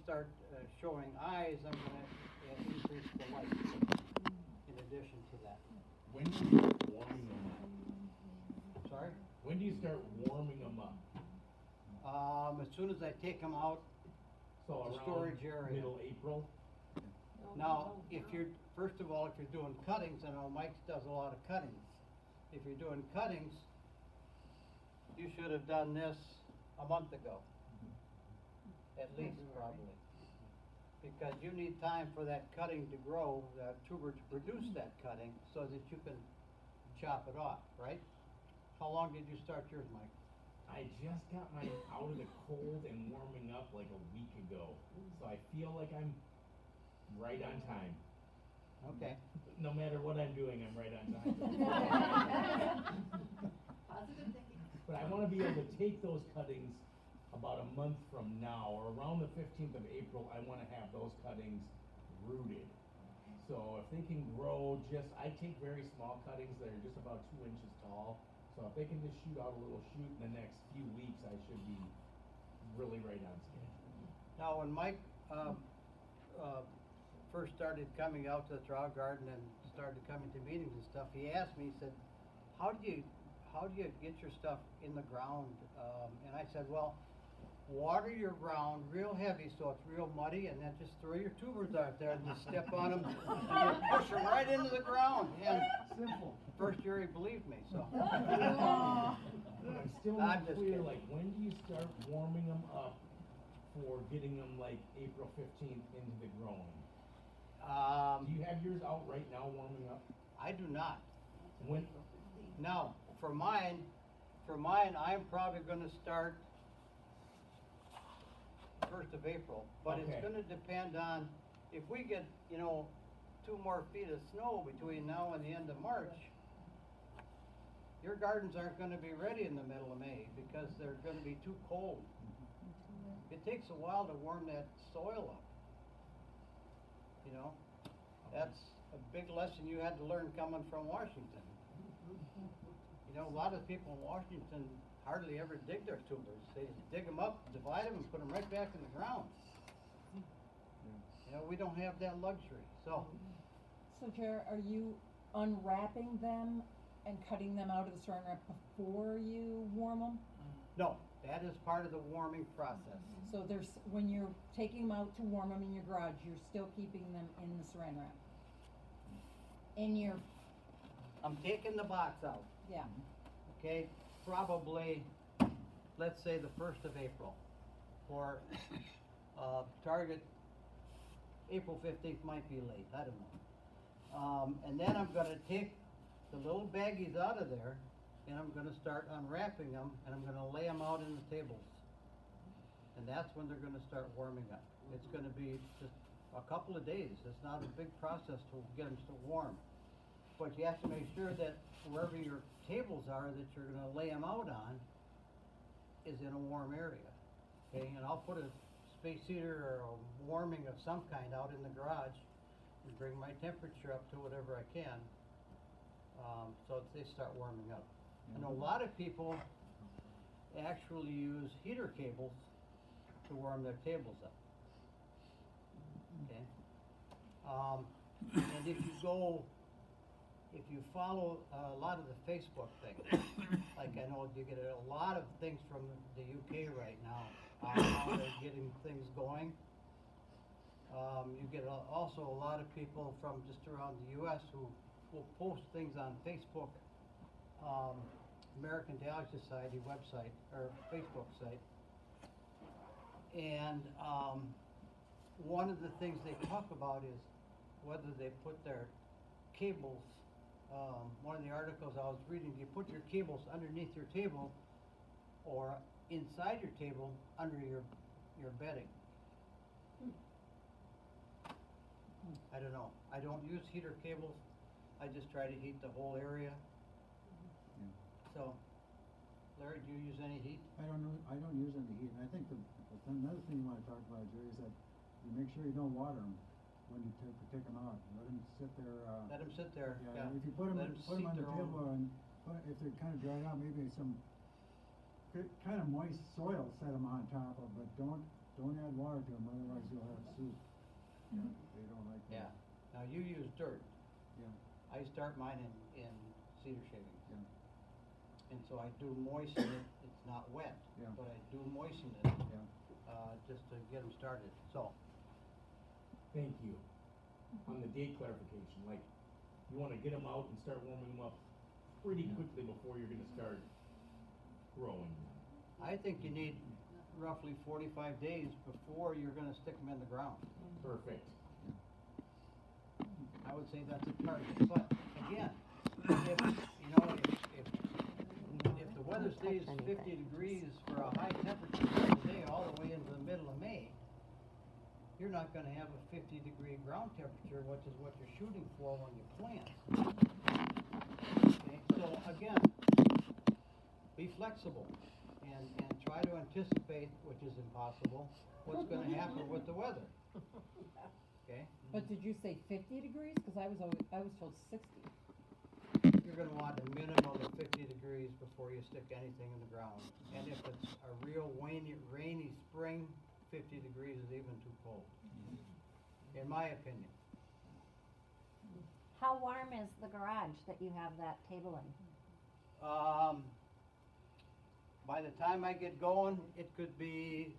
start showing eyes, I'm gonna increase the light in addition to that. When do you start warming them up? Sorry? When do you start warming them up? As soon as I take them out, So the around storage area. middle April? now, if you're, first of all, if you're doing cuttings, I know Mike does a lot of cuttings. If you're doing cuttings, you should have done this a month ago. At least, probably. Because you need time for that cutting to grow, that tuber to produce that cutting, so that you can chop it off, right? How long did you start yours, Mike? I just got mine out of the cold and warming up like a week ago. So I feel like I'm right on time. Okay. No matter what I'm doing, I'm right on time. Positive thinking. But I wanna be able to take those cuttings about a month from now, or around the 15th of April, I wanna have those cuttings rooted. So if they can grow just, I take very small cuttings that are just about 2 inches tall. So if they can just shoot out a little shoot in the next few weeks, I should be really right on schedule. Now, when Mike, first started coming out to the trial garden and started coming to meetings and stuff, he asked me, he said, how do you get your stuff in the ground? And I said, well, water your ground real heavy so it's real muddy, and then just throw your tubers out there and just step on them and you push them right into the ground. And Simple. first year he believed me, so. But I'm still I'm not just clear, kidding. like, when do you start warming them up for getting them like April 15th into the growing? Do you have yours out right now warming up? I do not. When, Now, for mine, I'm probably gonna start 1st of April, but it's Okay. gonna depend on, if we get, 2 more feet of snow between now and the end of March, your gardens aren't gonna be ready in the middle of May, because they're gonna be too cold. It takes a while to warm that soil up. That's a big lesson you had to learn coming from Washington. A lot of people in Washington hardly ever dig their tubers. They dig them up, divide them, and put them right back in the ground. We don't have that luxury, so. So Jer, are you unwrapping them and cutting them out of the saran wrap before you warm them? No, that is part of the warming process. So when you're taking them out to warm them in your garage, you're still keeping them in the saran wrap? I'm taking the box out, Yeah, okay? Probably, let's say the 1st of April, or, target, April 15th might be late, I don't know. And then I'm gonna take the little baggies out of there, and I'm gonna start unwrapping them, and I'm gonna lay them out in the tables. And that's when they're gonna start warming up. It's gonna be just a couple of days. It's not a big process to get them to warm. But you have to make sure that wherever your tables are that you're gonna lay them out on is in a warm area, okay? And I'll put a space heater or a warming of some kind out in the garage and bring my temperature up to whatever I can, so that they start warming up. And a lot of people actually use heater cables to warm their tables up, okay? And if you follow a lot of the Facebook things, like I know you get a lot of things from the UK right now, on how they're getting things going. You get also a lot of people from just around the US who will post things on Facebook, American Dahlia Society website, or Facebook site. And one of the things they talk about is whether they put their cables, one of the articles I was reading, do you put your cables underneath your table or inside your table under your bedding? I don't know. I don't use heater cables. I just try to heat the whole area. So, Larry, do you use any heat? I don't use any heat, and I think another thing you wanna talk about, Jerry, is that you make sure you don't water them when you take them out. Let them sit there, Let them sit there, yeah. if you put them Let 'em on seat the their own. table and, if they're kinda dried out, maybe some kind of moist soil, set them on top of, but don't add water to them, otherwise you'll you use dirt. Yeah, I start mine in cedar shavings. yeah, And so I do moisten it, it's not wet, Yeah. but I do moisten it, yeah. just to get them started, so. Thank you. On the date clarification, like, you wanna get them out and start warming them up pretty quickly before you're gonna start growing them. I think you need roughly 45 days before you're gonna stick them in the ground. Perfect. I would say that's a target, but again, if, you know, if the weather stays 50 degrees for a high temperature today all the way into the middle of May, you're not gonna have a 50-degree ground temperature, which is what you're shooting for when you plant. Okay, so again, be flexible and try to anticipate, which is impossible, what's gonna happen with the weather. Okay? But did you say 50 degrees? Cause I was told 60. You're gonna want a minimum of 50 degrees before you stick anything in the ground. And if it's a real rainy spring, 50 degrees is even too cold, in my opinion. How warm is the garage that you have that table in? By the time I get going, it could be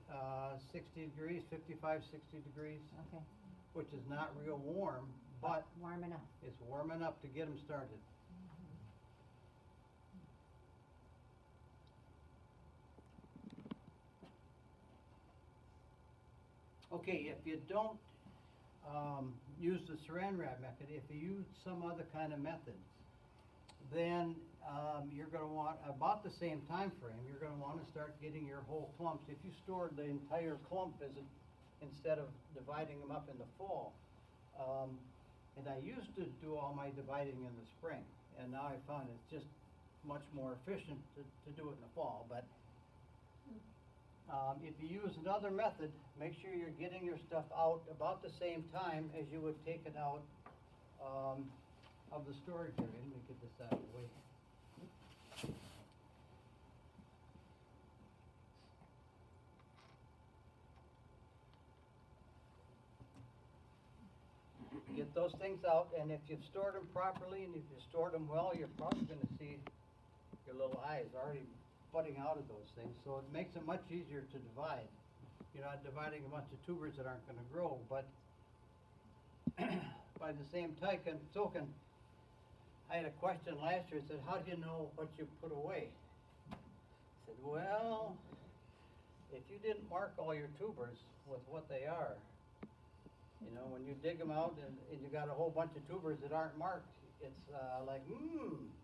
60 degrees, 55, 60 degrees, Okay, which is not real warm, but warm enough. it's warm enough to get them started. Okay, if you don't use the saran wrap method, if you use some other kind of method, then you're gonna want, about the same time frame, you're gonna wanna start getting your whole clumps. If you stored the entire clump instead of dividing them up in the fall, and I used to do all my dividing in the spring, and now I found it's just much more efficient to do it in the fall, but if you use another method, make sure you're getting your stuff out about the same time as you would take it out of the storage area. Let me get this out of the way. Get those things out, and if you've stored them properly and if you stored them well, you're probably gonna see your little eyes already butting out of those things, so it makes it much easier to divide. You're not dividing a bunch of tubers that aren't gonna grow, but by the same token, I had a question last year, it said, how do you know what you put away? I said, well, if you didn't mark all your tubers with what they are, you know, when you dig them out and you got a whole bunch of tubers that aren't marked, it's like,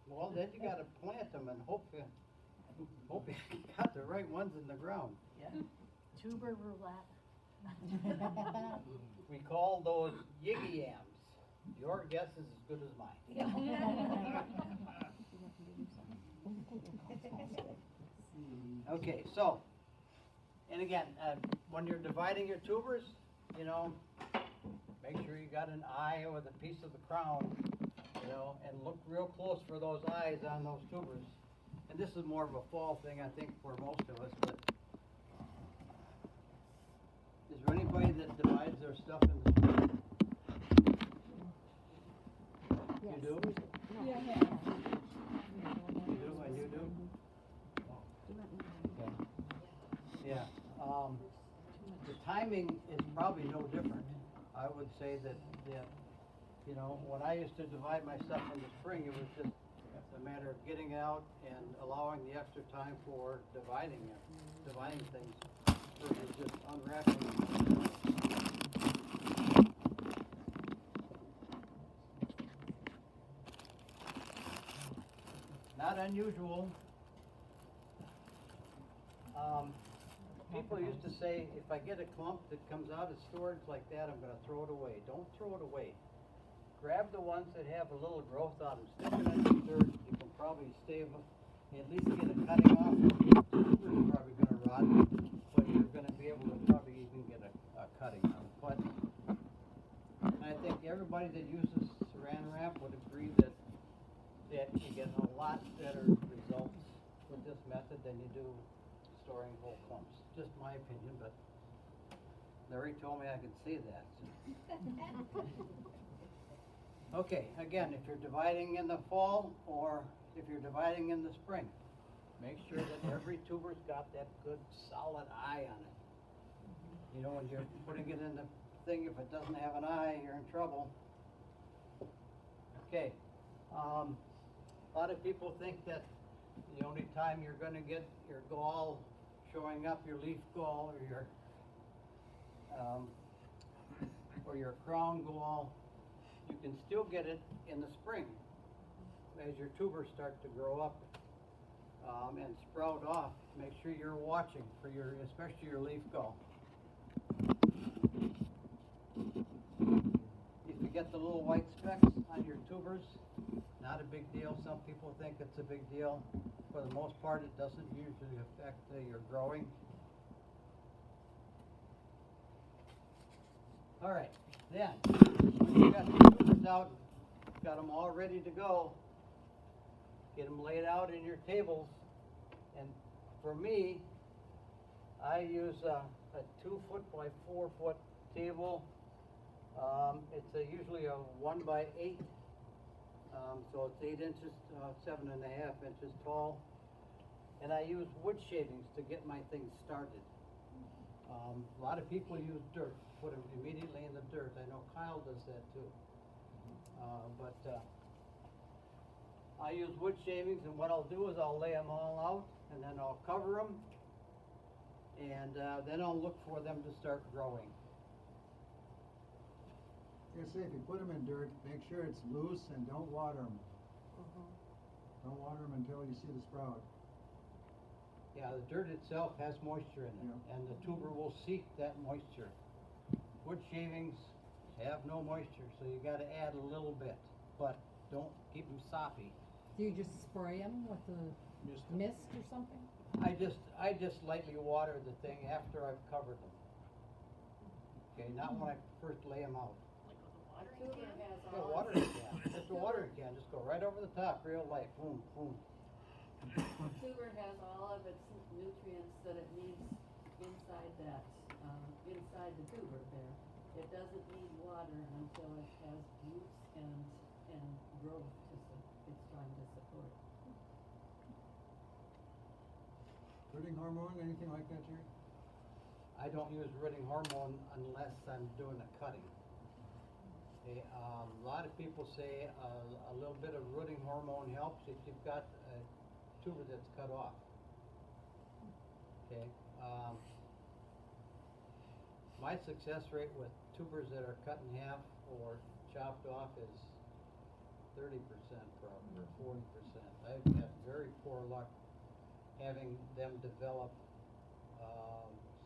well, then you gotta plant them and hope you got the right ones in the ground. Tuber roulette. We call those yiggy yams. Your guess is as good as mine. Okay, so, and again, when you're dividing your tubers, you know, make sure you got an eye with a piece of the crown, you know, and look real close for those eyes on those tubers. And this is more of a fall thing, I think, for most of us, but is there anybody that divides their stuff in the spring? Yes, You do? we Yeah, No. yeah. You do, and you do? Do you want me to- Okay. Yeah, the timing is probably no different. I would say that, you know, when I used to divide my stuff in the spring, it was just a matter of getting it out and allowing the extra time for dividing things versus just unwrapping. Not unusual. People used to say, if I get a clump that comes out of storage like that, I'm gonna throw it away. Don't throw it away. Grab the ones that have a little growth on them, stick them in the dirt, you can probably at least get a cutting off. It's probably gonna rot, but you're gonna be able to probably even get a cutting on it. But I think everybody that uses saran wrap would agree that you get a lot better results with this method than you do storing whole clumps. Just my opinion, but Larry told me I could say that. So. Okay, again, if you're dividing in the fall or if you're dividing in the spring, make sure that every tuber's got that good solid eye on it. You know, when you're putting it in the thing, if it doesn't have an eye, you're in trouble. Okay, a lot of people think that the only time you're gonna get your gall showing up, your leaf gall or your crown gall, you can still get it in the spring as your tubers start to grow up and sprout off. Make sure you're watching for especially your leaf gall. If you get the little white specks on your tubers, not a big deal. Some people think it's a big deal. For the most part, it doesn't usually affect your growing. All right, then, when you got the tubers out, got them all ready to go, get them laid out in your tables. And for me, I use a 2 foot by 4 foot table. It's usually a 1 by 8. So it's 8 inches, 7.5 inches tall. And I use wood shavings to get my things started. A lot of people use dirt, put them immediately in the dirt. I know Kyle does that too. I use wood shavings, and what I'll do is I'll lay them all out, and then I'll cover them, and then I'll look for them to start growing. Like I say, if you put them in dirt, make sure it's loose and don't water them. Don't water them until you see the sprout. Yeah, the dirt itself has moisture in it, and the tuber will seek that moisture. Wood shavings have no moisture, so you gotta add a little bit, but don't keep them soppy. Do you just spray them with a mist or something? I just lightly water the thing after I've covered them. Okay, not when I first lay them out. Tuber has Yeah, all watering can, just a watering can, just go right over the top, real light, boom, boom. Tuber has all of its nutrients that it needs inside that, inside the tuber there. It doesn't need water until it has roots and growth it's trying to support. Rooting hormone, anything like that, Jerry? I don't use rooting hormone unless I'm doing a cutting. Okay, a lot of people say a little bit of rooting hormone helps if you've got a tuber that's cut off. Okay, my success rate with tubers that are cut in half or chopped off is 30% probably, or 40%. I've had very poor luck having them develop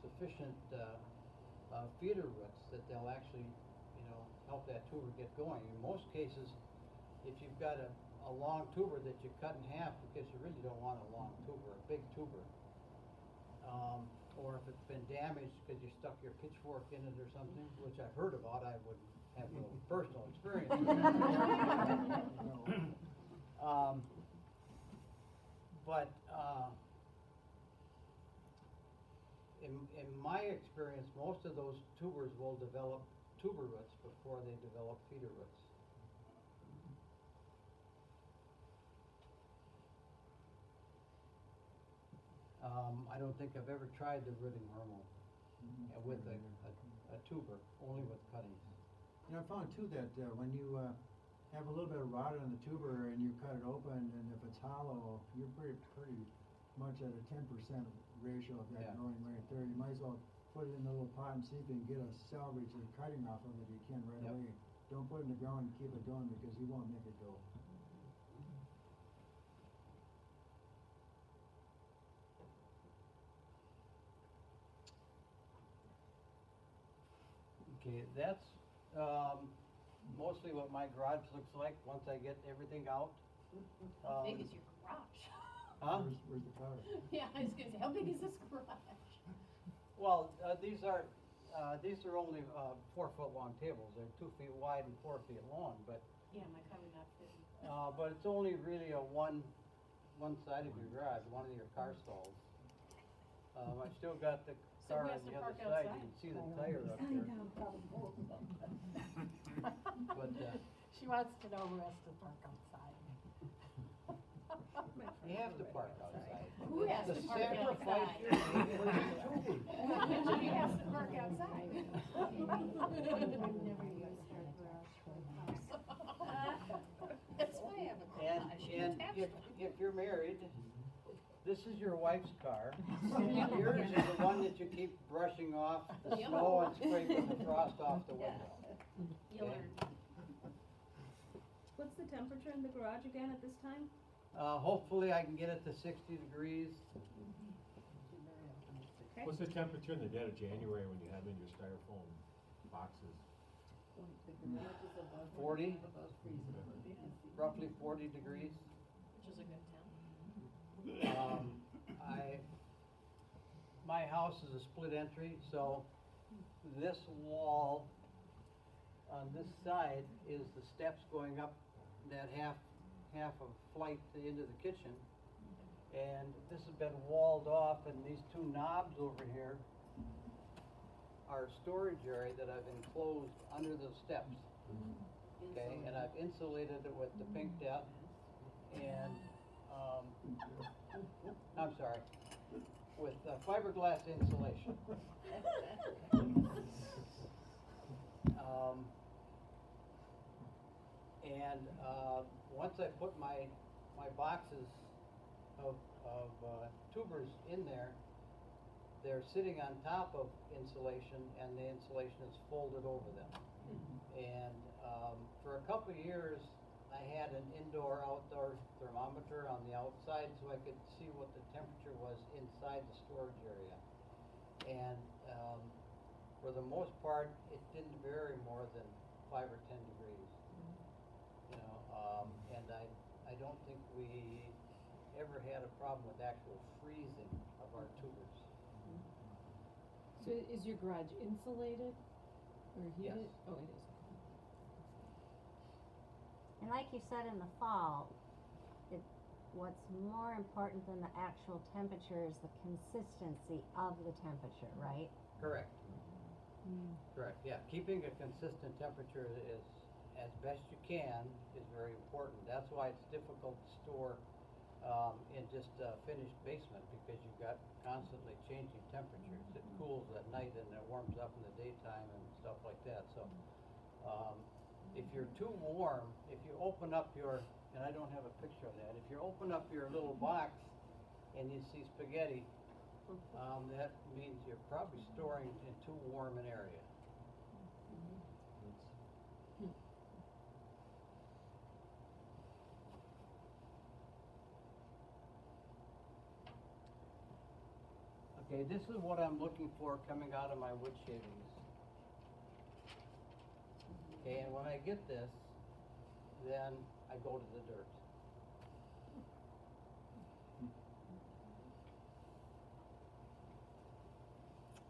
sufficient feeder roots that they'll actually, help that tuber get going. In most cases, if you've got a long tuber that you cut in half because you really don't want a long tuber, a big tuber, or if it's been damaged because you stuck your pitchfork in it or something, which I've heard about, I would have no personal experience. In my experience, most of those tubers will develop tuber roots before they develop feeder roots. I don't think I've ever tried the rooting hormone with a tuber, only with cuttings. I found too that when you have a little bit of rot on the tuber and you cut it open, and if it's hollow, you're pretty much at a 10% ratio of that growing right there. You might as well put it in a little pot and see if you can get a salvage or cutting off of it. You can right away. Don't put it in the ground and keep it going because you won't make it go. Okay, that's mostly what my garage looks like once I get everything out. How big is your garage? Huh? Where's the powder? Yeah, I was gonna say, how big is this garage? Well, these are only 4 foot long tables. They're 2 feet wide and 4 feet long, but Yeah, my cover not fitting. but it's only really a one side of your garage, one of your car stalls. I still got the So car who on has to the other park side. You outside? can see the tire up there. But She She wants to know who has to park outside. You have to park outside. Who has It's to the park sacrifice outside? you're making for your tubers. Who has to park outside? That's why I have a And, garage. and if you're married, this is your wife's car, and yours is the one that you keep brushing off the Yep. snow and scraping the frost off the window. You learn. What's the temperature in the garage again at this time? Hopefully I can get it to 60 degrees. Okay. What's the temperature in the dead of January when you have in your styrofoam boxes? The garage is above. 40? Above freezing. Roughly 40 degrees. Which is a good temp. My house is a split entry, so this wall on this side is the steps going up that half of flight into the kitchen. And this has been walled off, and these two knobs over here are a storage area that I've enclosed under the steps. Okay, and I've insulated it with the pink dep and, I'm sorry, with fiberglass insulation. Once I put my boxes of tubers in there, they're sitting on top of insulation, and the insulation is folded over them. And for a couple of years, I had an indoor-outdoor thermometer on the outside so I could see what the temperature was inside the storage area. And for the most part, it didn't vary more than 5 or 10 degrees. You know, and I don't think we ever had a problem with actual freezing of our tubers. So is your garage insulated or heated? Yes. Oh, it is. And like you said in the fall, what's more important than the actual temperature is the consistency of the temperature, right? Correct. Correct, yeah. Keeping a consistent temperature is, as best you can, is very important. That's why it's difficult to store in just a finished basement, because you've got constantly changing temperatures. It cools at night and it warms up in the daytime and stuff like that. So if you're too warm, if you open up your, and I don't have a picture of that, if you open up your little box and you see spaghetti, that means you're probably storing in too warm an area. Okay, this is what I'm looking for coming out of my wood shavings. Okay, and when I get this, then I go to the dirt.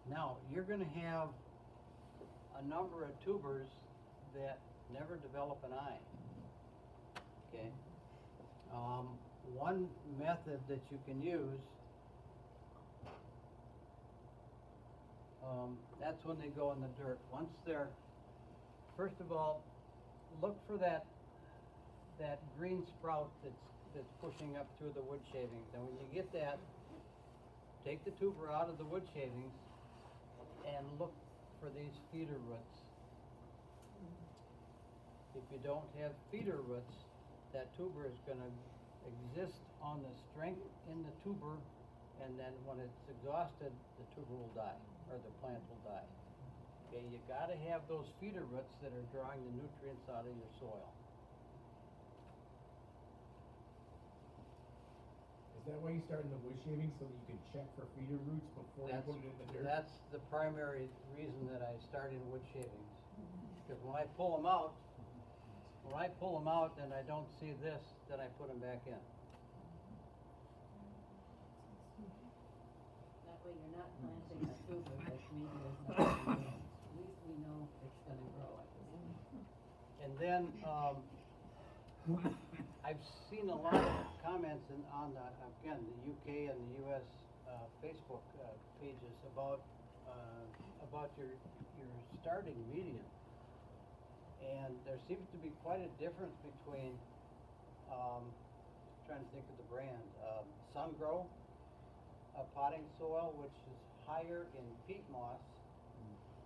Now, you're gonna have a number of tubers that never develop an eye. Okay? One method that you can use, that's when they go in the dirt. Once they're, first of all, look for that green sprout that's pushing up through the wood shavings. And when you get that, take the tuber out of the wood shavings and look for these feeder roots. If you don't have feeder roots, that tuber is going to exist on the strength in the tuber, and then when it's exhausted, the tuber will die, or the plant will die. Okay, you got to have those feeder roots that are drawing the nutrients out of your soil. Is that why you start in the wood shaving, so that you can check for feeder roots before you put it in the dirt? That's the primary reason that I start in wood shavings. Because when I pull them out, and I don't see this, then I put them back in. That way you're not planting a tuber that maybe is not, at least we know it's gonna grow at this point. And then, I've seen a lot of comments on the, again, the UK and the US Facebook pages about your starting medium. And there seems to be quite a difference between, trying to think of the brand, Sungrow, potting soil, which is higher in peat moss,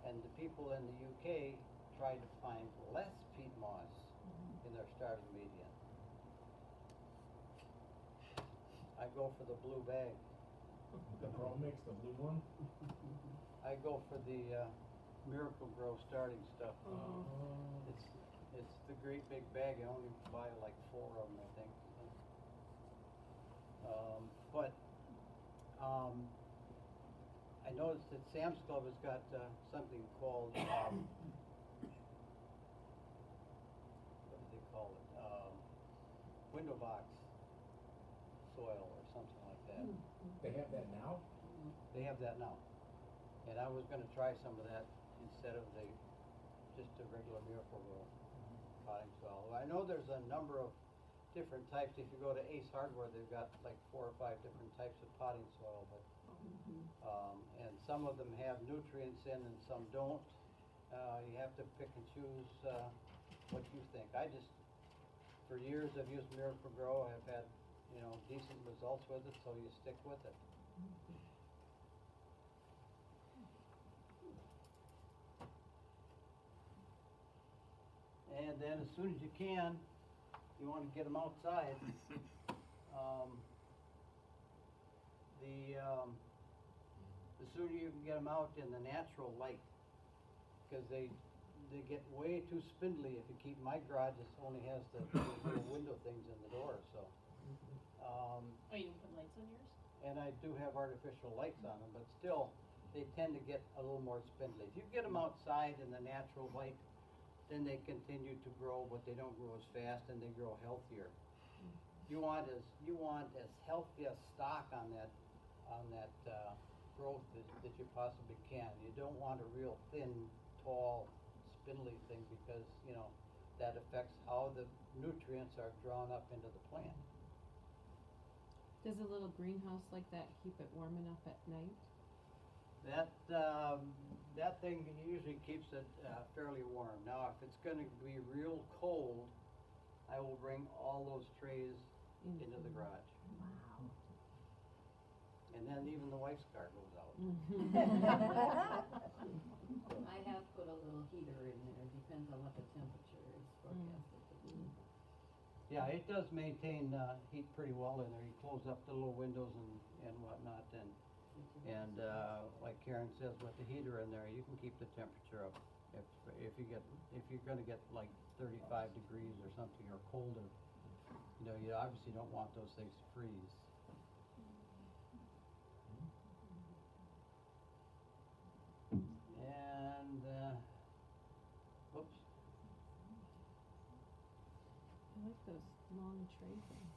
and the people in the UK try to find less peat moss in their starting medium. I go for the blue bag. The Pro Mix, the blue one? I go for the Miracle Grow starting stuff. Oh. It's the great big bag. I only buy like 4 of them, I think. I noticed that Sam's Club has got something called what do they call it? Window box soil or something like that. They have that now? They have that now. And I was gonna try some of that instead of just the regular Miracle Grow potting soil. I know there's a number of different types. If you go to Ace Hardware, they've got like 4 or 5 different types of potting soil, but, and some of them have nutrients in and some don't. You have to pick and choose, what you think. For years I've used Miracle Grow. I've had, decent results with it, so you stick with it. And then as soon as you can, you want to get them outside. The sooner you can get them out in the natural light, because they get way too spindly if you keep. My garage only has the little window things in the door, so. Oh, you didn't put lights on yours? And I do have artificial lights on them, but still, they tend to get a little more spindly. If you get them outside in the natural light, then they continue to grow, but they don't grow as fast and they grow healthier. You want as healthy a stock on that growth that you possibly can. You don't want a real thin, tall, spindly thing because, that affects how the nutrients are drawn up into the plant. Does a little greenhouse like that keep it warm enough at night? That thing usually keeps it fairly warm. Now, if it's going to be real cold, I will bring all those trays into the garage. Wow. And then even the wife's car goes out. I have put a little heater in there, depends on what the temperature is forecasted to be. Yeah, it does maintain heat pretty well in there. You close up the little windows and whatnot, and like Karen says, with the heater in there, you can keep the temperature up. If you're going to get like 35 degrees or something or colder, you obviously don't want those things to freeze. And oops. I like those long tray things.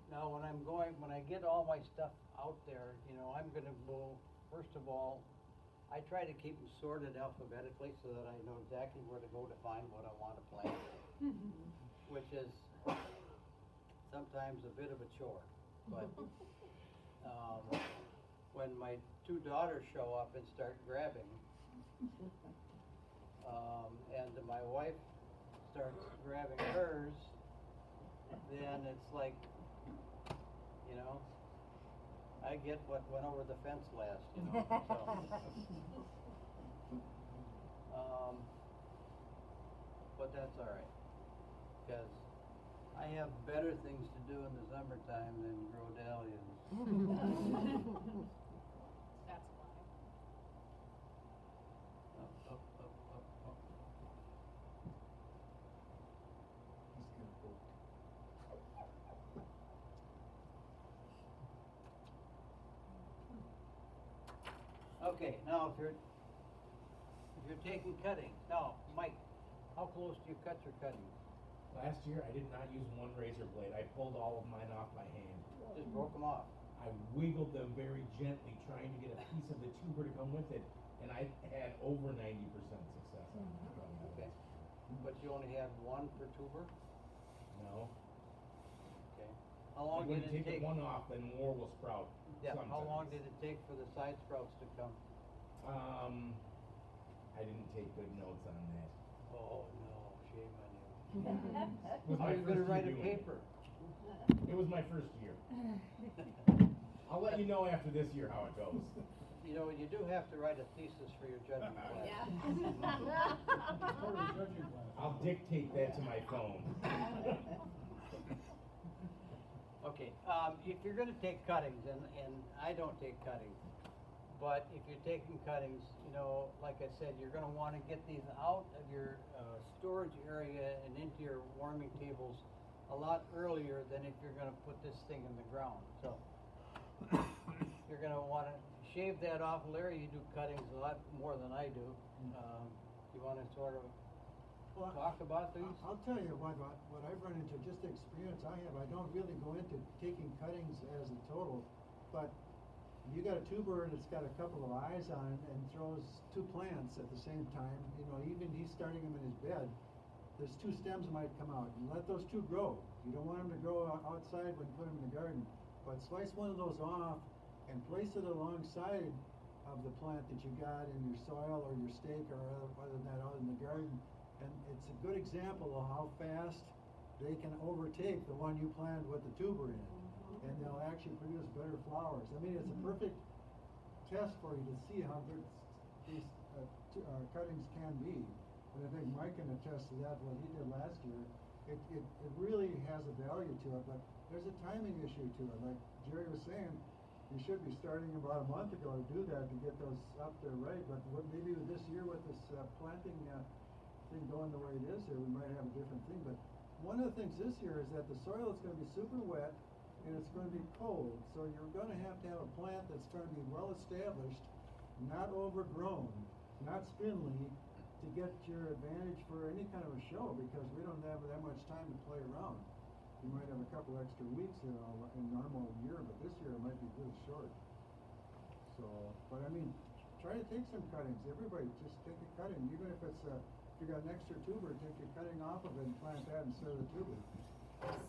Now when I get all my stuff out there, I'm gonna go, first of all, I try to keep them sorted alphabetically so that I know exactly where to go to find what I want to plant, which is sometimes a bit of a chore, but, when my 2 daughters show up and start grabbing, and my wife starts grabbing hers, then it's like, I get what went over the fence last, so. But that's all right, because I have better things to do in the summertime than grow dahlias. That's why. Up. He's gonna vote. Okay, now if you're taking cuttings, now, Mike, how close do you cut your cuttings? Last year, I did not use one razor blade. I pulled all of mine off by hand. Just broke them off. I wiggled them very gently, trying to get a piece of the tuber to come with it, and I had over 90% success on that. Okay. But you only had 1 per tuber? No. Okay. How long When did you it take take? one off, then more will sprout. Yeah, how long sometimes. did it take for the side sprouts to come? I didn't take good notes on that. Oh, no, shame on you. It was How my are you gonna first year write a doing it. paper? It was my first year. I'll let you know after this year how it goes. You know, you do have to write a thesis for your judging class. I'll dictate that to my phone. Okay, if you're gonna take cuttings, and I don't take cuttings, but if you're taking cuttings, you know, like I said, you're gonna wanna get these out of your, storage area and into your warming tables a lot earlier than if you're gonna put this thing in the ground, so. You're gonna wanna shave that off. Larry, you do cuttings a lot more than I do. You wanna sort of Well, talk about these? I'll tell you what I've run into, just the experience I have, I don't really go into taking cuttings as a total, but you got a tuber that's got a couple of eyes on it and throws two plants at the same time, you know, even he's starting them in his bed, there's two stems might come out, and let those two grow. You don't want them to grow outside when you put them in the garden, but slice one of those off and place it alongside of the plant that you got in your soil or your stake or other than that out in the garden. And it's a good example of how fast they can overtake the one you planted with the tuber in. And they'll actually produce better flowers. I mean, it's a perfect test for you to see how good these cuttings can be. And I think Mike can attest to that, what he did last year. It really has a value to it, but there's a timing issue to it. Like Jerry was saying, you should be starting about a month ago to do that to get those up there right. But maybe this year with this planting thing going the way it is here, we might have a different thing. But one of the things this year is that the soil is going to be super wet and it's going to be cold. So you're going to have a plant that's going to be well established, not overgrown, not spindly, to get your advantage for any kind of a show, because we don't have that much time to play around. You might have a couple extra weeks in a normal year, but this year it might be really short. So, but I mean, try to take some cuttings. Everybody just take a cutting, even if it's if you got an extra tuber, take your cutting off of it and plant that instead of the tuber.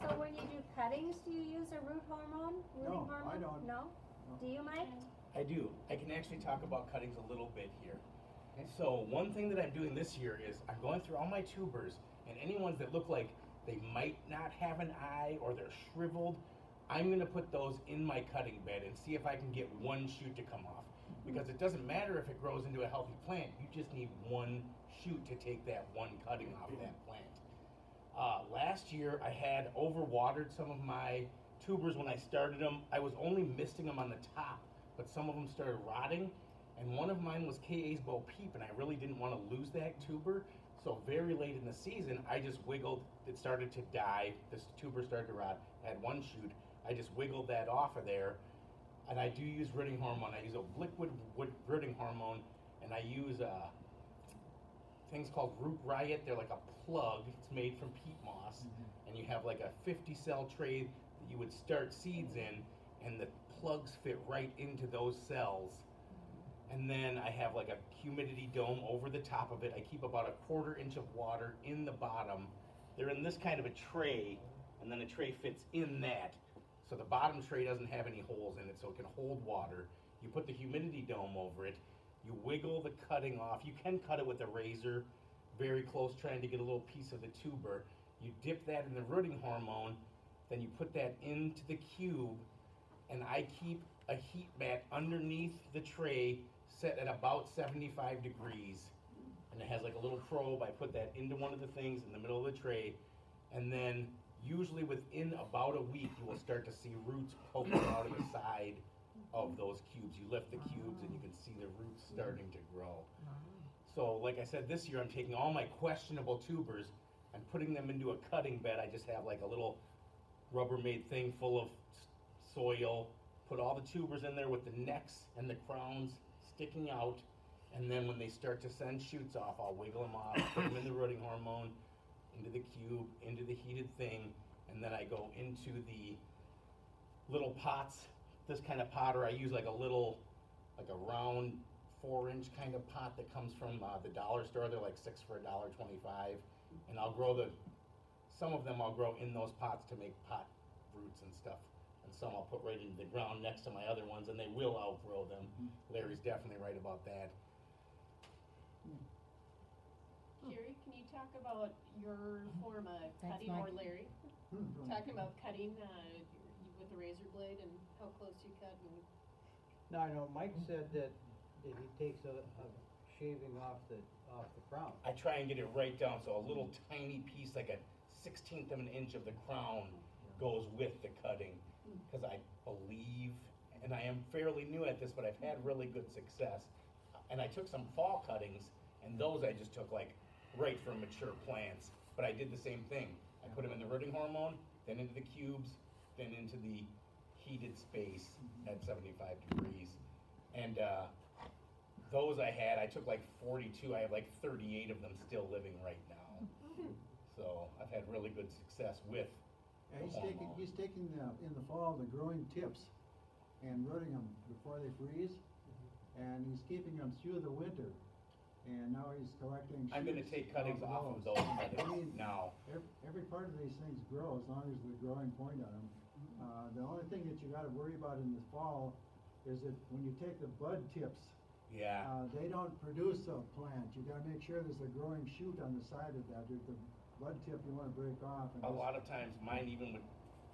So when you do cuttings, do you use a root hormone? No, Rooting hormone? I don't. No? No. Do you, Mike? I do. I can actually talk about cuttings a little bit here. So one thing that I'm doing this year is I'm going through all my tubers, and any ones that look like they might not have an eye or they're shriveled, I'm gonna put those in my cutting bed and see if I can get one shoot to come off. Because it doesn't matter if it grows into a healthy plant, you just need one shoot to take that one cutting off that plant. Last year I had overwatered some of my tubers when I started them. I was only misting them on the top, but some of them started rotting. And one of mine was K.A.'s Bo Peep, and I really didn't want to lose that tuber. So very late in the season, I just wiggled, it started to die, this tuber started to rot, I had one shoot, I just wiggled that off of there, and I do use rooting hormone. I use a liquid rooting hormone, and I use things called Root Riot. They're like a plug, it's made from peat moss, and you have like a 50-cell tray that you would start seeds in, and the plugs fit right into those cells. And then I have like a humidity dome over the top of it. I keep about a 1/4 inch of water in the bottom. They're in this kind of a tray, and then a tray fits in that. So the bottom tray doesn't have any holes in it, so it can hold water. You put the humidity dome over it. You wiggle the cutting off. You can cut it with a razor, very close, trying to get a little piece of the tuber. You dip that in the rooting hormone, then you put that into the cube, and I keep a heat mat underneath the tray set at about 75 degrees, and it has like a little probe. I put that into one of the things in the middle of the tray, and then usually within about a week you will start to see roots poking out of the side of those cubes. You lift the cubes and you can see the roots starting to grow. So like I said, this year I'm taking all my questionable tubers and putting them into a cutting bed. I just have like a little Rubbermaid thing full of soil, put all the tubers in there with the necks and the crowns sticking out, and then when they start to send shoots off, I'll wiggle them off, put them in the rooting hormone, into the cube, into the heated thing, and then I go into the little pots. This kind of pot, or I use like a little, like a round 4-inch kind of pot that comes from the dollar store. They're like 6 for $1.25, and I'll grow some of them I'll grow in those pots to make pot roots and stuff. And some I'll put right into the ground next to my other ones, and they will outgrow them. Larry's definitely right about that. Jerry, can you talk about your form of Thanks, cutting, or Mike. Larry? Go ahead. Talking about cutting, with a razor blade and how close you cut and. Now, I know Mike said that he takes a shaving off the crown. I try and get it right down, so a little tiny piece, like a 1/16 of an inch of the crown goes with the cutting. Cause I believe, and I am fairly new at this, but I've had really good success. And I took some fall cuttings, and those I just took like right from mature plants. But I did the same thing. I put them in the rooting hormone, then into the cubes, then into the heated space at 75 degrees. And those I took like 42, I have like 38 of them still living right now. So I've had really good success with Yeah, the hormone. he's taking in the fall, the growing tips and rooting them before they freeze. And he's keeping them through the winter. And now he's collecting shoots. I'm gonna take cuttings off of those I mean, cuttings now. every part of these things grow as long as the growing point on them. The only thing that you gotta worry about in the fall is that when you take the bud tips, Yeah, they don't produce a plant. You gotta make sure there's a growing shoot on the side of that. The bud tip you wanna break off. And a this- lot of times mine even would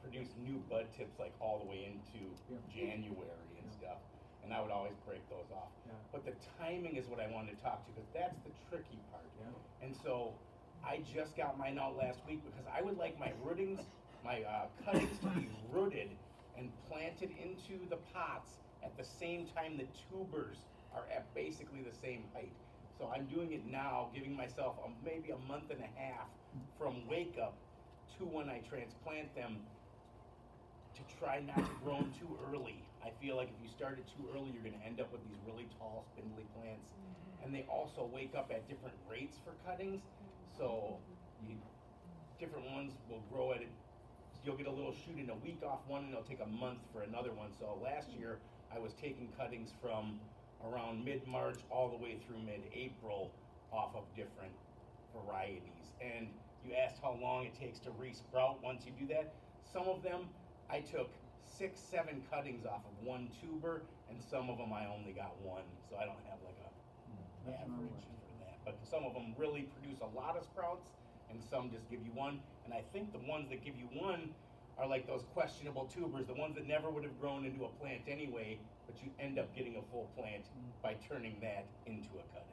produce new bud tips like all the way into Yeah. January and Yeah. stuff. And I would always break those off. Yeah. But the timing is what I wanted to talk to, because that's the tricky part. Yeah. And so I just got mine out last week because I would like my rootings, my cuttings to be rooted and planted into the pots at the same time the tubers are at basically the same height. So I'm doing it now, giving myself maybe a month and a half from wake up to when I transplant them to try not to grow them too early. I feel like if you start it too early, you're gonna end up with these really tall, spindly plants. And they also wake up at different rates for cuttings, so different ones will grow at it. You'll get a little shoot in a week off one, and it'll take a month for another one. So last year, I was taking cuttings from around mid-March all the way through mid-April off of different varieties. And you asked how long it takes to re-sprout once you do that. Some of them, I took 6, 7 cuttings off of one tuber, and some of them I only got one, so I don't have like a That's average normal. for that. But some of them really produce a lot of sprouts, and some just give you one. And I think the ones that give you one are like those questionable tubers, the ones that never would have grown into a plant anyway, but you end up getting a full plant by turning that into a cutting.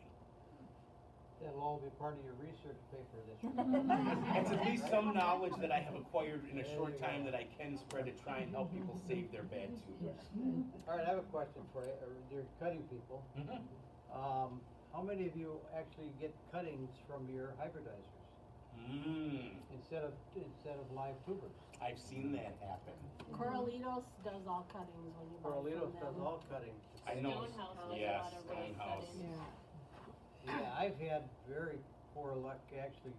That'll all be part of your research paper this year. It's at least some knowledge that I have acquired in a There short you time go. that I can spread to try and help people save their bad tubers. All right, I have a question for you, you're cutting people. Mhm. How many of you actually get cuttings from your hybridizers instead of live tubers? I've seen that happen. Corralitos does all cuttings when you buy from them. Corralitos does all cuttings. I know, Stonehouse does a yes, lot of raised Stonehouse. cuttings. Yeah, I've had very poor luck actually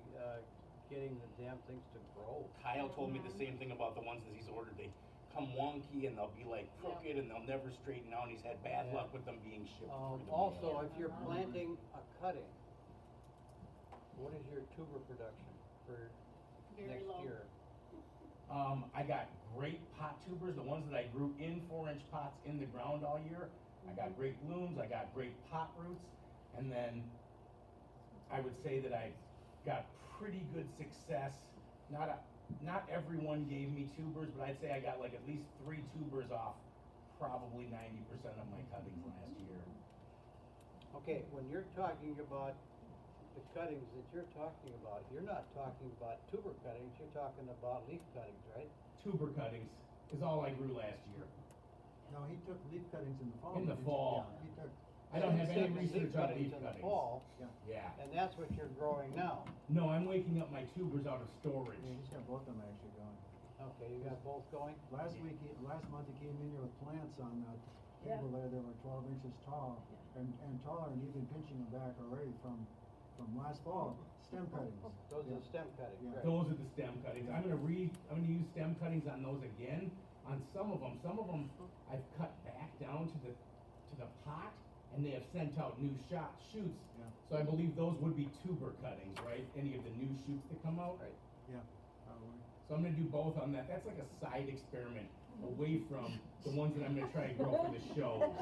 getting the damn things to grow. Kyle told me the same thing about the ones that he's ordered. They come wonky and they'll be like crooked and they'll never straighten out. And he's had bad Yeah. luck with them being shipped through the Also, mail. if you're planting a cutting, what is your tuber production for Very next low. year? I got great pot tubers, the ones that I grew in 4-inch pots in the ground all year. I got great blooms, I got great pot roots, and then I would say that I got pretty good success. Not everyone gave me tubers, but I'd say I got like at least 3 tubers off probably 90% of my cuttings last year. Okay, when you're talking about the cuttings that you're talking about, you're not talking about tuber cuttings, you're talking about leaf cuttings, right? Tuber cuttings is all I grew last year. No, he took leaf cuttings in the fall. In the didn't you? fall. Yeah, he took, I don't have any Six research on leaf in the cuttings. fall, Yeah. and that's what you're growing now. No, I'm waking up my tubers out of storage. yeah, he's got both of them actually going. Okay, you got both going? Last month he came in here with plants on that table there that were 12 inches tall and taller, and he'd been pinching them back already from last fall, stem cuttings. Those are Yeah. the stem cuttings, Yeah. right? Those are the stem cuttings. I'm gonna use stem cuttings on those again, on some of them. Some of them I've cut back down to the pot, and they have sent out new shoots. Yeah. So I believe those would be tuber cuttings, right? Any of the new shoots that come out. Right. Yeah, probably. So I'm gonna do both on that. That's like a side experiment away from the ones that I'm gonna try and grow for the show.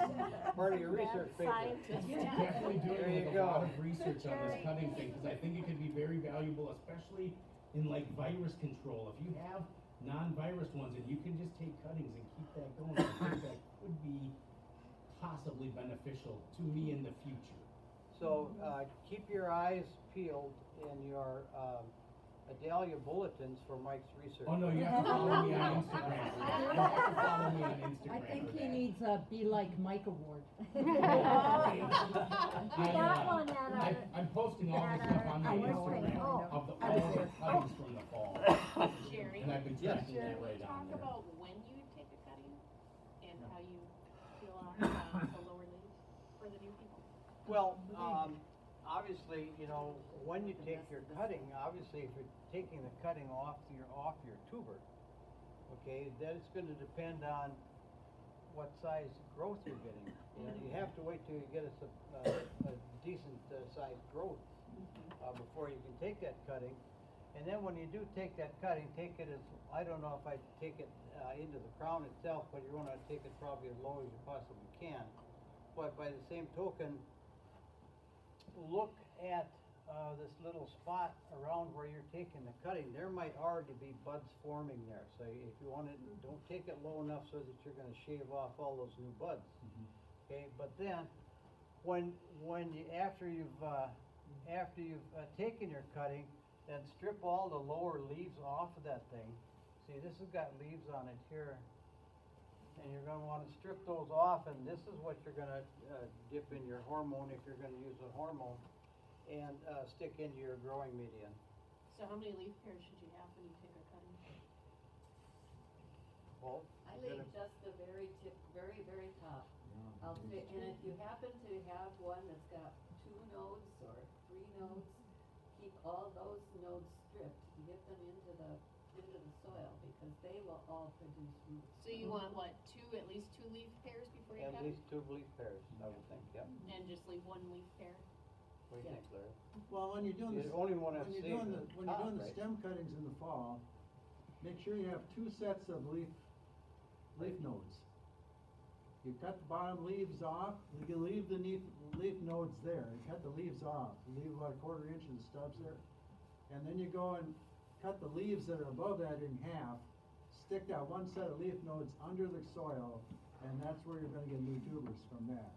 Part of your research paper. Scientist. Definitely doing There it you with go. a lot go. of research on this Jerry. cutting thing, cause I think it could be very valuable, especially in like virus control. If you have non-virus ones and you can just take cuttings and keep that going, I think that could be possibly beneficial to me in the future. So, keep your eyes peeled in your, Adalia bulletins for Mike's research. Oh, no, you have to follow me on Instagram. for that. You have to follow me on Instagram. I think for he that. needs a Be Like Mike award. You I, got one that I'm posting all this that stuff on my I was Instagram saying, oh, of the, I all was the there. cuttings from the fall. Jerry, And I've been Yes. tracking that right on talk there. about when you take a cutting and how you peel off the lower leaves for the new people. Well, obviously, you know, when you take your cutting, obviously, if you're taking the cutting off your tuber, okay, then it's gonna depend on what size growth you're getting. You know, you have to wait till you get a decent sized growth, before you can take that cutting. And then when you do take that cutting, take it as, I don't know if I take it, into the crown itself, but you wanna take it probably as low as you possibly can. But by the same token, look at this little spot around where you're taking the cutting. There might already be buds forming there. So if you want it, don't take it low enough so that you're gonna shave off all those new buds. Okay, but then, when you, after you've taken your cutting, then strip all the lower leaves off of that thing. See, this has got leaves on it here. And you're gonna wanna strip those off, and this is what you're gonna, dip in your hormone, if you're gonna use a hormone, and, stick into your growing medium. So how many leaf pairs should you have when you take a cutting? Well, I you leave gotta- just the very tip, very, very top. I'll say, and if you happen to have one that's got 2 nodes or 3 nodes, keep all those nodes stripped, and get them into the soil, because they will all produce roots. So you want what, at least two leaf pairs before you At cut? least 2 leaf pairs, I would think, yep. And just leave one leaf pair? What do you think, Larry? Well, when you're doing You this, only wanna when you're save doing the when you're top, doing the right? stem cuttings in the fall, make sure you have 2 sets of leaf nodes. You cut the bottom leaves off, you can leave the leaf nodes there, you cut the leaves off, you leave about 1/4 inch of the stubs there. And then you go and cut the leaves that are above that in half, stick that 1 set of leaf nodes under the soil, and that's where you're gonna get new tubers from that.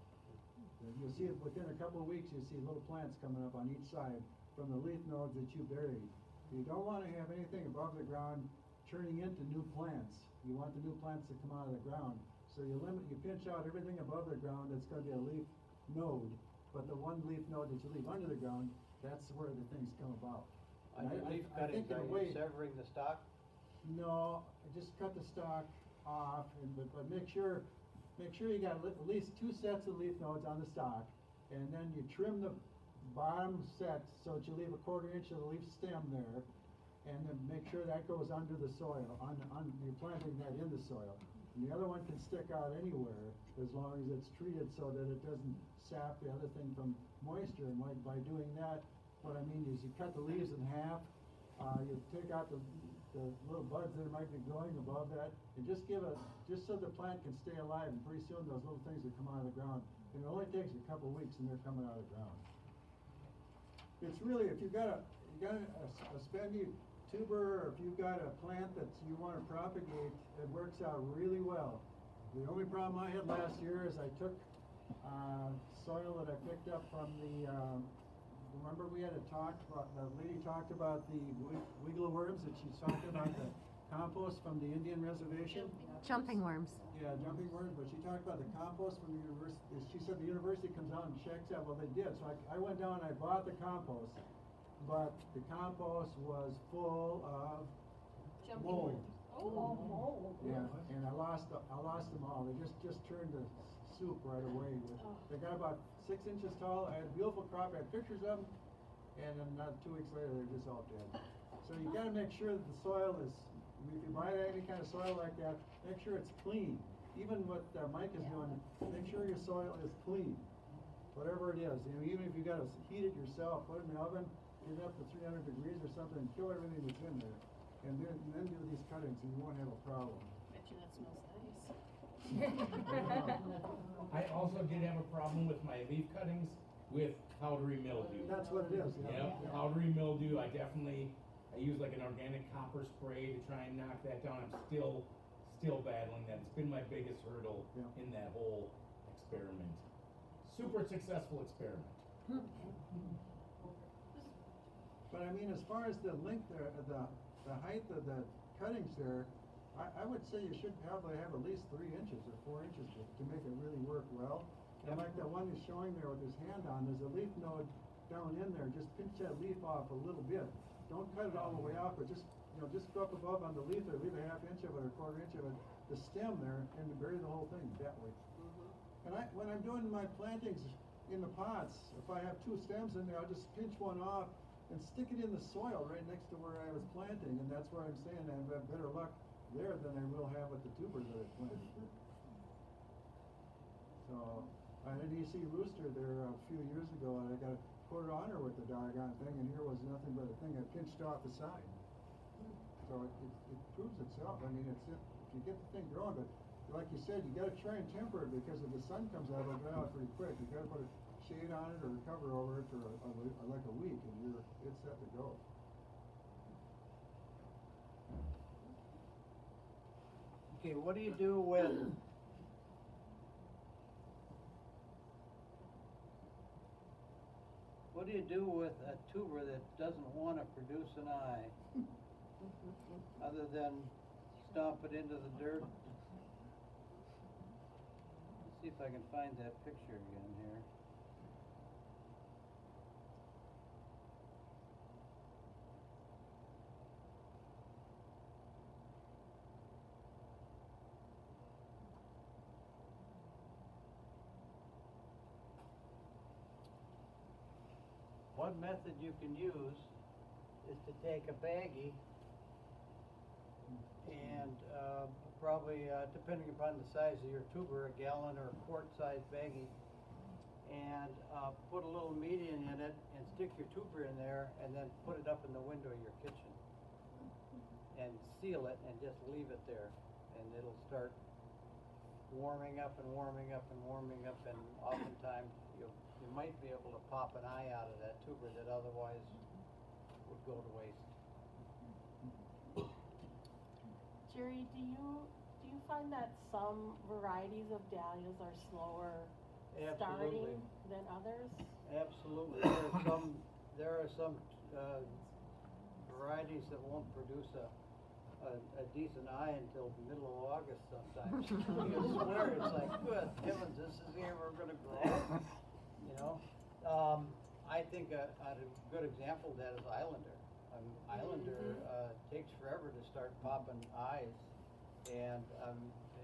And you'll see it within a couple of weeks, you'll see little plants coming up on each side from the leaf nodes that you buried. You don't wanna have anything above the ground turning into new plants. You want the new plants to come out of the ground. So you pinch out everything above the ground that's gonna be a leaf node, but the 1 leaf node that you leave under the ground, that's where the things come about. On your And leaf I cuttings, think in are a you way- severing the stalk? No, just cut the stalk off, but make sure you got at least 2 sets of leaf nodes on the stalk, and then you trim the bottom set so that you leave a 1/4 inch of the leaf stem there, and then make sure that goes under the soil, you're planting that in the soil. And the other one can stick out anywhere, as long as it's treated so that it doesn't sap the other thing from moisture. And by doing that, what I mean is you cut the leaves in half, you take out the little buds that might be growing above that, and just so the plant can stay alive, and pretty soon those little things will come out of the ground. And it only takes a couple of weeks and they're coming out of the ground. It's really, if you got a spendy tuber, or if you've got a plant that you wanna propagate, it works out really well. The only problem I had last year is I took, soil that I picked up from the, remember we had a talk about, the lady talked about the wiggle worms, that she's talking about the compost from the Indian reservation? Jumping worms. Yeah, jumping worms, but she talked about the compost from the university. She said the university comes out and checks out. Well, they did. So I went down and I bought the compost, but the compost was full of Jumping mold. worms. Oh, mold. Yeah, and I lost them all. They just turned to soup right away. They got about 6 inches tall. I had a beautiful crop. I had pictures of them, and then 2 weeks later they're just all dead. So you got to make sure that the soil is. If you buy any kind of soil like that, make sure it's clean. Even what Mike is doing, make sure your soil is clean. Whatever it is, even if you got to heat it yourself, put it in the oven, get it up to 300 degrees or something, and kill everything that's in there. And then do these cuttings, and you won't have a problem. Bet you that smells nice. I also did have a problem with my leaf cuttings with powdery mildew. That's what it is, yeah. Yep, powdery mildew, I use like an organic copper spray to try and knock that down. I'm still battling that. It's been my biggest hurdle Yeah. in that whole experiment. Super successful experiment. But I mean, as far as the length there, the height of the cuttings there, I would say you should probably have at least 3 inches or 4 inches to make it really work well. And like the one he's showing there with his hand on, there's a leaf node down in there, just pinch that leaf off a little bit. Don't cut it all the way off, but just go up above on the leaf there, leave a half inch of it or a quarter inch of it, the stem there, and bury the whole thing that way. And when I'm doing my plantings in the pots, if I have 2 stems in there, I'll just pinch one off and stick it in the soil right next to where I was planting, and that's where I'm saying I have better luck there than I will have with the tubers that I planted. So, I had an EC rooster there a few years ago, and I got a quarter honor with the doggone thing, and here was nothing but a thing I pinched off the side. So it proves itself. I mean, if you get the thing growing, but like you said, you gotta try and temper it, because if the sun comes out, it'll dry out pretty quick. You gotta put a shade on it or a cover over it for like a week, and it's set to go. Okay, what do you do with a tuber that doesn't want to produce an eye, other than stomp it into the dirt? Let's see if I can find that picture again here. One method you can use is to take a baggie and probably, depending upon the size of your tuber, a gallon or a quart size baggie, and put a little medium in it and stick your tuber in there, and then put it up in the window of your kitchen and seal it and just leave it there, and it'll start warming up and warming up and warming up, and oftentimes you might be able to pop an eye out of that tuber that otherwise would go to waste. Jerry, do you find that some varieties of dahlias are slower starting than others? Absolutely. There are some varieties that won't produce a decent eye until the middle of August sometimes. You swear, it's like, good heavens, this is the year we're gonna grow. You know? I think a good example of that is Islander. Islander takes forever to start popping eyes, and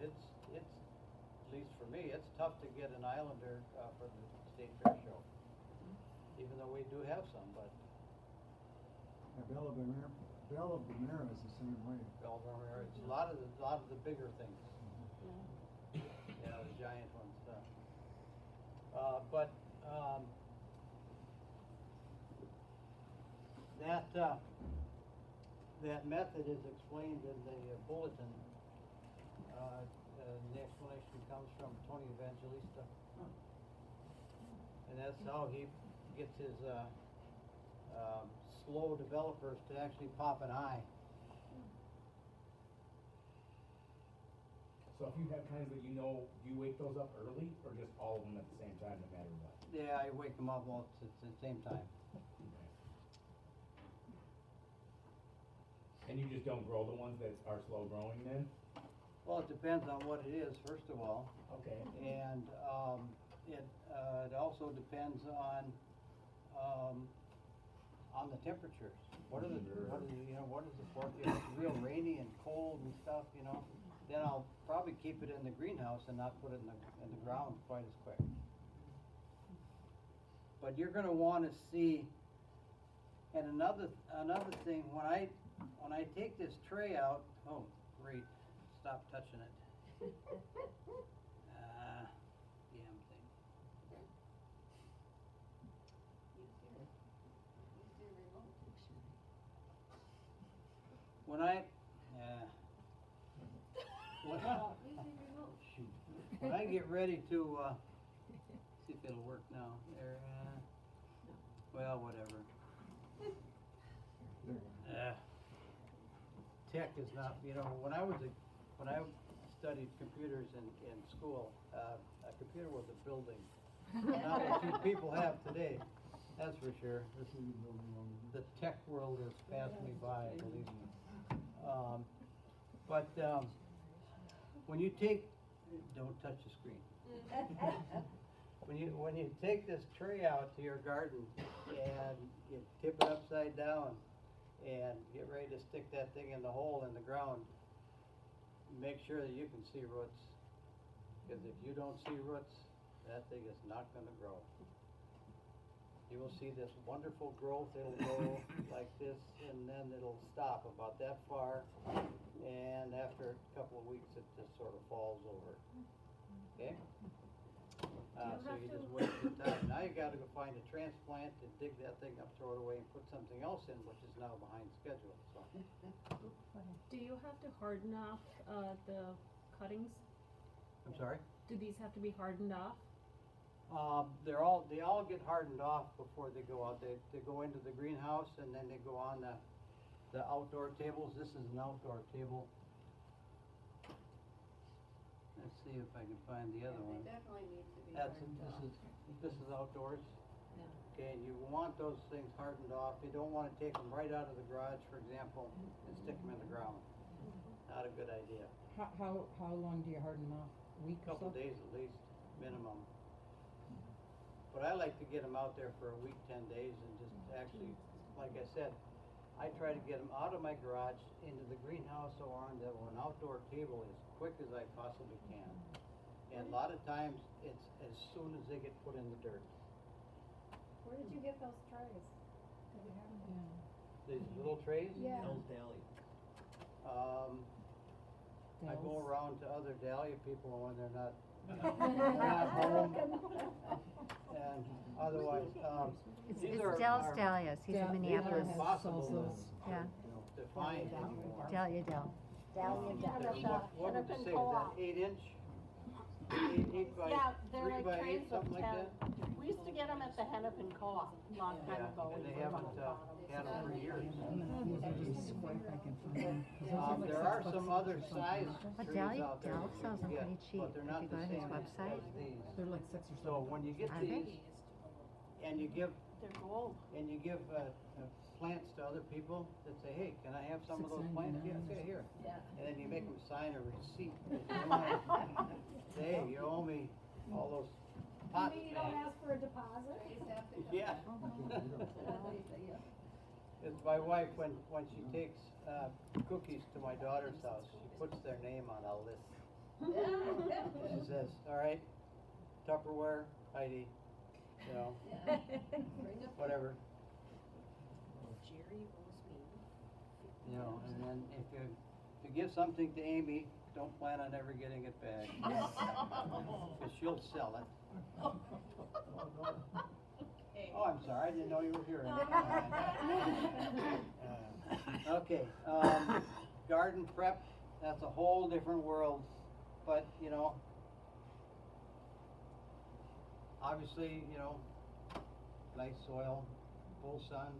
it's at least for me, it's tough to get an Islander for the state fair show, even though we do have some. But Bella Bonera is the same way. Bella Bonera, it's a lot of the bigger things, yeah, the giant ones. That method is explained in the bulletin. The explanation comes from Tony Evangelista, and that's how he gets his slow developers to actually pop an eye. So if you have kinds that do you wake those up early, or just all of them at the same time, no matter what? Yeah, I wake them up all at the same time. Okay. And you just don't grow the ones that are slow growing then? Well, it depends on what it is, first of all. Okay. And it also depends on the temperatures. What is the forecast? If it's real rainy and cold and stuff, then I'll probably keep it in the greenhouse and not put it in the ground quite as quick. But you're gonna wanna see, and another thing, when I take this tray out, oh great, stop touching it. Damn thing. When I get ready to see if it'll work now. There, Well, whatever. Tech is not, when I studied computers in school, a computer was a building. Not what you people have today, that's for sure. The tech world has passed me by, believe me. When you take, don't touch the screen. When you take this tray out to your garden and you tip it upside down and get ready to stick that thing in the hole in the ground, make sure that you can see roots. Because if you don't see roots, that thing is not gonna grow. You will see this wonderful growth, it'll go like this, and then it'll stop about that far, and after a couple of weeks, it just sort of falls over. Okay? So you just waste your time. Now you gotta go find a transplant and dig that thing up, throw it away, and put something else in, which is now behind schedule, so. Do you have to harden off, the cuttings? I'm sorry? Do these have to be hardened off? They all get hardened off before they go out. They go into the greenhouse and then they go on the outdoor tables. This is an outdoor table. Let's see if I can find the other one. They definitely need to be That's, hardened off. this is outdoors. Yeah. Okay, and you want those things hardened off. You don't wanna take them right out of the garage, for example, and stick them in the ground. Not a good idea. How long do you harden them off? A week or so? Couple days at least, minimum. But I like to get them out there for a week, 10 days, and just actually, like I said, I try to get them out of my garage into the greenhouse or on an outdoor table as quick as I possibly can. And a lot of times, it's as soon as they get put in the dirt. Where did you get those trays? Did you have them? These little trays? Yeah. I go Dells? around to other Dahlia people when they're not home. And otherwise, It's these Dell's are Dahlias, he's in Del- Minneapolis. Del- impossible Sells to, Yeah, to find anymore. Dahlia Dell. There's what would you Hennepin say, is Co-op. that 8-inch? 8 by, Yeah, they're 3 like by 8, trays of something like 10. that? We used to get them at the Hennepin Co-op a long time Yeah, ago. and We they put 'em haven't, on the bottom. had them for years. There There are some other size But trees Dahlia- out there Dell that you sells can them get, pretty cheap but they're if not you the go to his same website. as these. They're like 6 or 7. So when you get Are they? these, and you give They're gold. plants to other people that say, hey, can I have some of those plants? Yeah, $6.99. okay, here. Yeah. And then you make them sign a receipt. Say, hey, you owe me all those pot plants. for a deposit? Trees have to come. Yeah. It's my wife, when she takes cookies to my daughter's house, she puts their name on a list. She says, all right, Tupperware, Heidi, whatever. Jerry owes me. And then if you give something to Amy, don't plan on ever getting it back. Because she'll sell it. Oh, I'm sorry, I didn't know you were here. Okay, garden prep, that's a whole different world, but, obviously, nice soil, full sun,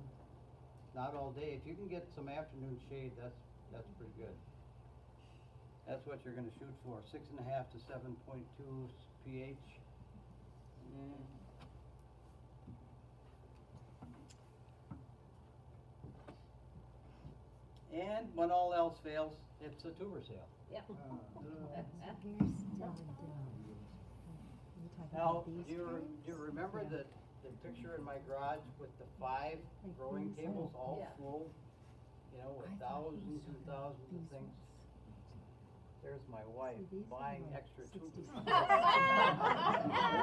not all day. If you can get some afternoon shade, that's pretty good. That's what you're gonna shoot for, 6.5 to 7.2 pH. And when all else fails, it's a tuber sale. Yeah. Now, Now, do you remember the picture in my garage with the 5 growing tables all Yeah. full? With thousands and thousands of things? There's my wife buying extra tubers.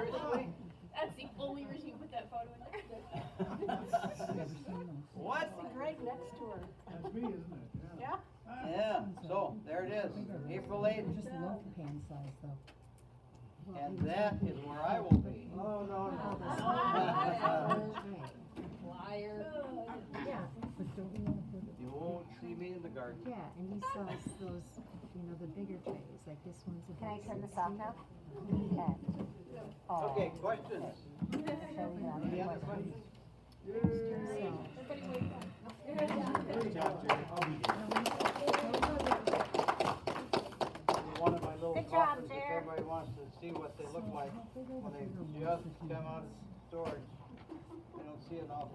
Seriously? That's the only reason you put that photo in there. What? Greg next to her. That's me, isn't it? Yeah? Yeah, so there it is, April 8th, Just loaf pan size though. and that is where I will be. Oh, no, Liar. Yeah, But don't we wanna put it? You won't see me in the garden. yeah, and he sells those, the bigger trays, like this one's Can I about turn this 60. off now? Okay. Oh. Okay, questions? Show you that. Any other questions? job, Jerry. I'll be here. One of my little Good job, coffins, if Jer. everybody wants to see what they look like when they just come out of storage. I don't see an awful lot.